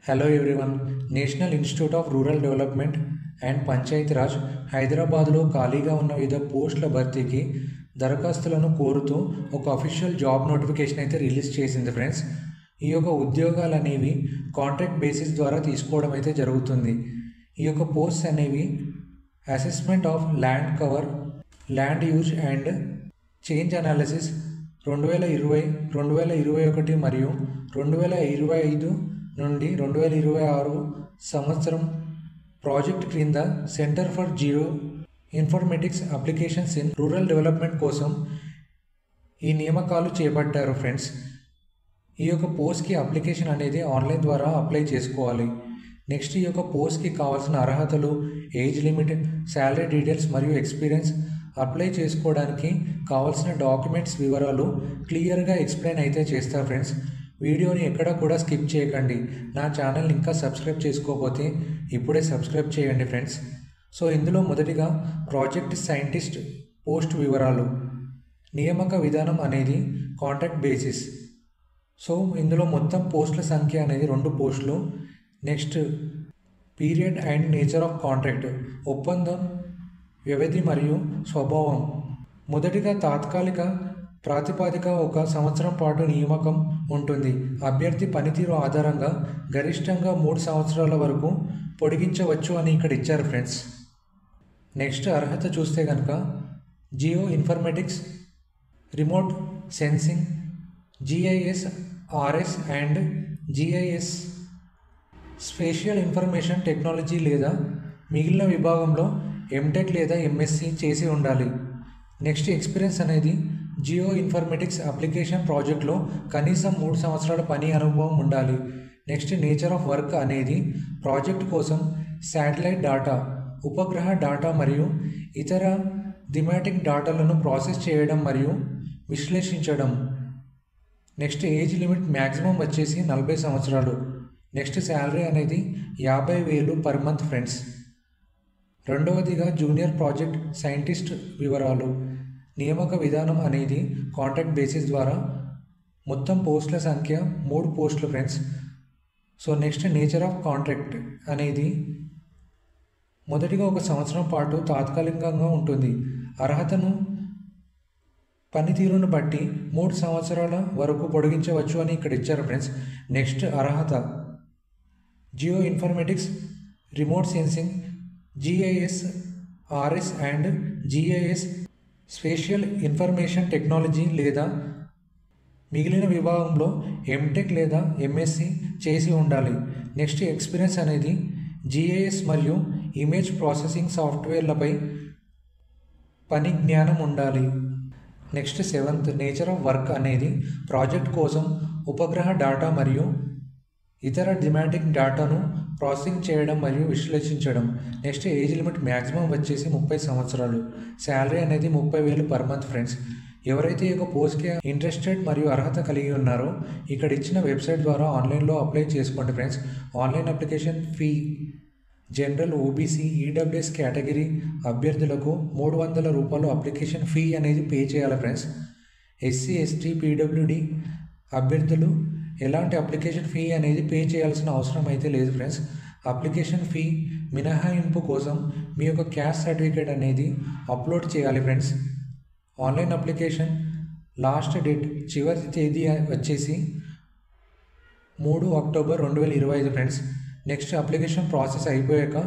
Hello everyone. National institute of rural development and panchayati raj హైదరాబాద్లో ఖాళీగా ఉన్న వివిధ పోస్టుల భర్తీకి దరఖాస్తులను కోరుతూ ఒక అఫీషియల్ జాబ్ నోటిఫికేషన్ అయితే రిలీజ్ చేసింది ఫ్రెండ్స్. ఈ యొక్క ఉద్యోగాలు అనేవి కాంట్రాక్ట్ బేసిస్ ద్వారా తీసుకోవడం అయితే జరుగుతుంది. ఈ యొక్క పోస్ట్స్ అనేవి assessment of land cover, land use and change analysis 2020, 2021 మరియు 2025 నుండి 2026 సంవత్సరం ప్రాజెక్ట్ క్రింద centre for Jio informatics applications in rural development కోసం ఈ నియామకాలు చేపట్టారు ఫ్రెండ్స్. ఈ యొక్క పోస్ట్కి అప్లికేషన్ అనేది ఆన్లైన్ ద్వారా అప్లై చేసుకోవాలి. నెక్స్ట్ ఈ యొక్క పోస్ట్కి కావాల్సిన అర్హతలు, ఏజ్ లిమిట్, శాలరీ డీటెయిల్స్ మరియు ఎక్స్పీరియన్స్, అప్లై చేసుకోవడానికి కావాల్సిన డాక్యుమెంట్స్ వివరాలు క్లియర్గా ఎక్స్ప్లెయిన్ అయితే చేస్తారు ఫ్రెండ్స్. వీడియోని ఎక్కడ కూడా స్కిప్ చేయకండి. నా ఛానల్ని ఇంకా సబ్స్క్రైబ్ చేసుకోకపోతే ఇప్పుడే సబ్స్క్రైబ్ చేయండి ఫ్రెండ్స్. సో ఇందులో మొదటిగా ప్రాజెక్ట్ సైంటిస్ట్ పోస్ట్ వివరాలు. నియామక విధానం అనేది కాంట్రాక్ట్ బేసిస్. సో ఇందులో మొత్తం పోస్టుల సంఖ్య అనేది 2 పోస్టులు. Next period and nature of contract, ఒప్పందం వ్యవధి మరియు స్వభావం. మొదటిగా తాత్కాలిక ప్రాతిపదిక 1 సంవత్సరం పాటు నియామకం ఉంటుంది. అభ్యర్థి పనితీరు ఆధారంగా గరిష్టంగా 3 సంవత్సరాల వరకు పొడిగించవచ్చు అని ఇక్కడ ఇచ్చారు ఫ్రెండ్స్. నెక్స్ట్ అర్హత చూస్తే కనుక Jio informatics, remote sensing, GIS, RS and GIS, spatial information technology లేదా మిగిలిన విభాగంలో MTech లేదా MSc చేసి ఉండాలి. నెక్స్ట్ ఎక్స్పీరియన్స్ అనేది జియో ఇన్ఫర్మేటిక్స్ అప్లికేషన్ ప్రాజెక్ట్లో కనీసం 3 సంవత్సరాల పని అనుభవం ఉండాలి. నెక్స్ట్ నేచర్ ఆఫ్ వర్క్ అనేది ప్రాజెక్ట్ కోసం శాటిలైట్ డేటా, ఉపగ్రహ డేటా మరియు ఇతర థీమాటిక్ డేటాలను ప్రాసెస్ చేయడం మరియు విశ్లేషించడం. నెక్స్ట్ ఏజ్ లిమిట్ మ్యాక్సిమం వచ్చేసి 40 సంవత్సరాలు. నెక్స్ట్ శాలరీ అనేది 50,000 పర్ మంత్ ఫ్రెండ్స్. రెండవదిగా జూనియర్ ప్రాజెక్ట్ సైంటిస్ట్ వివరాలు. నియామక విధానం అనేది కాంట్రాక్ట్ బేసిస్ ద్వారా. మొత్తం పోస్టుల సంఖ్య 3 పోస్టులు friends. So next nature of contract అనేది మొదటిగా 1 సంవత్సరం పాటు తాత్కాలికంగా ఉంటుంది. అర్హతను పనితీరును బట్టి 3 సంవత్సరాల వరకు పొడిగించవచ్చు అని ఇక్కడ ఇచ్చారు ఫ్రెండ్స్. నెక్స్ట్ అర్హత Jio informatics, remote sensing, GIS, RS and GIS, spatial information technology లేదా మిగిలిన విభాగంలో MTech లేదా MSc చేసి ఉండాలి. నెక్స్ట్ ఎక్స్పీరియన్స్ అనేది GIS మరియు ఇమేజ్ ప్రాసెసింగ్ సాఫ్ట్వేర్లపై పని జ్ఞానం ఉండాలి. Next 7th nature of work అనేది ప్రాజెక్ట్ కోసం ఉపగ్రహ డేటా మరియు ఇతర థీమాటిక్ డేటాను ప్రాసెసింగ్ చేయడం మరియు విశ్లేషించడం. నెక్స్ట్ ఏజ్ లిమిట్ మ్యాక్సిమం వచ్చేసి 30 సంవత్సరాలు. శాలరీ అనేది 30,000 పర్ మంత్ ఫ్రెండ్స్. ఎవరైతే ఈ యొక్క పోస్ట్కి ఇంట్రెస్టెడ్ మరియు అర్హత కలిగి ఉన్నారో ఇక్కడ ఇచ్చిన వెబ్సైట్ ద్వారా ఆన్లైన్లో అప్లై చేసుకోండి friends. Online application fee general, OBC, EWS category అభ్యర్థులకు 300 రూపాయలు అప్లికేషన్ ఫీ అనేది పే చేయాలి ఫ్రెండ్స్. SC, ST, PWD అభ్యర్థులు ఎలాంటి అప్లికేషన్ ఫీ అనేది పే చేయాల్సిన అవసరం అయితే లేదు ఫ్రెండ్స్. అప్లికేషన్ ఫీ మినహాయింపు కోసం మీ యొక్క క్యాస్ట్ సర్టిఫికేట్ అనేది అప్లోడ్ చేయాలి friends. Online application last date, చివరి తేదీ వచ్చేసి 3 October 2025 friends. Next application process అయిపోయాక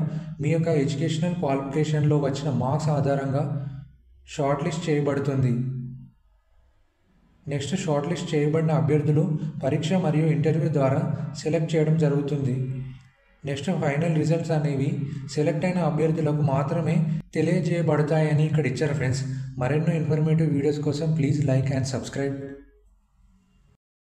మీ యొక్క ఎడ్యుకేషనల్ క్వాలిఫికేషన్లో వచ్చిన మార్క్స్ ఆధారంగా షార్ట్ లిస్ట్ చేయబడుతుంది. నెక్స్ట్ షార్ట్ లిస్ట్ చేయబడిన అభ్యర్థులు పరీక్ష మరియు ఇంటర్వ్యూ ద్వారా సెలెక్ట్ చేయడం జరుగుతుంది. నెక్స్ట్ ఫైనల్ రిజల్ట్స్ అనేవి సెలెక్ట్ అయిన అభ్యర్థులకు మాత్రమే తెలియజేయబడతాయని ఇక్కడ ఇచ్చారు ఫ్రెండ్స్. మరెన్నో ఇన్ఫర్మేటివ్ వీడియోస్ కోసం ప్లీజ్ లైక్ అండ్ సబ్స్క్రైబ్.